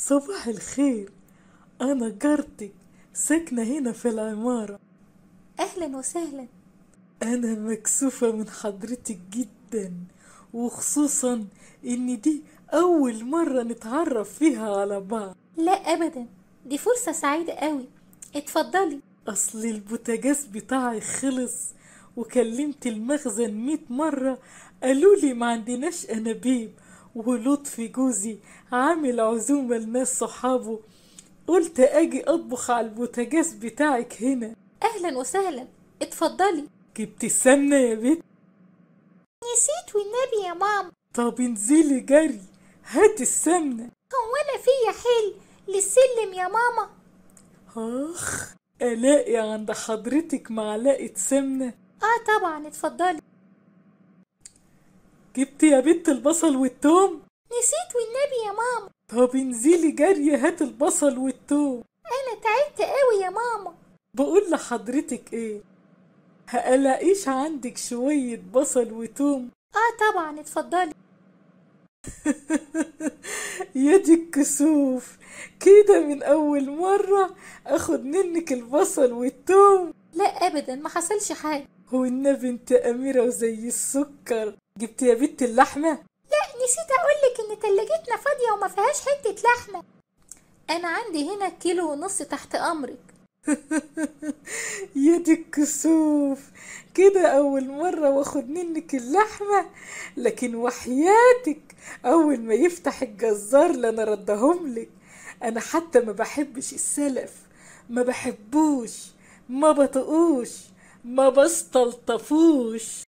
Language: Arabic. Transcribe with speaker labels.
Speaker 1: صباح الخير. أنا جارتك ساكنة هنا في العمارة.
Speaker 2: أهلا وسهلا.
Speaker 1: أنا مكسوفة من حضرتك جدا، وخصوصا إن دي أول مرة نتعرف فيها على بعض.
Speaker 2: لا أبدا، دي فرصة سعيدة قوي. اتفضلي.
Speaker 1: أصل البوتاجاز بتاعي خلص، وكلمت المخزن 100 مرة قالولي ما عندناش أنابيب، ولطفي جوزي عامل عزومة لناس صحابه، قلت أجي أطبخ على البوتاجاز بتاعك هنا.
Speaker 2: أهلا وسهلا، اتفضلي.
Speaker 1: جبت السمنة يا بنت؟
Speaker 2: نسيت والنبي يا ماما.
Speaker 1: طب انزلي جري هات السمنة.
Speaker 2: هو أنا فيا حل للسلم يا ماما؟
Speaker 1: آخ، ألاقي عند حضرتك معلقة سمنة؟
Speaker 2: طبعا، اتفضلي.
Speaker 1: جبت يا بنت البصل والثوم؟
Speaker 2: نسيت والنبي يا ماما.
Speaker 1: طب انزلي جري هات البصل والثوم.
Speaker 2: أنا تعبت قوي يا ماما.
Speaker 1: بقول لحضرتك ايه، هقلاقيش عندك شوية بصل وثوم؟
Speaker 2: طبعا، اتفضلي.
Speaker 1: يا دي الكسوف، كده من أول مرة أخد منك البصل والثوم.
Speaker 2: لا أبدا، ما حصلش حاجة.
Speaker 1: هو النبي انت أميرة وزي السكر. جبت يا بنت اللحمة؟
Speaker 2: لا، نسيت أقولك إن تلاجتنا فاضية وما فيهاش حتة لحمة. أنا عندي هنا 1.5 كيلو تحت أمرك.
Speaker 1: يا دي الكسوف، كده أول مرة واخد منك اللحمة، لكن وحياتك أول ما يفتح الجزار لأنا ردهملك. أنا حتى ما بحبش السلف، ما بحبوش، ما بطقوش، ما بستلطفوش.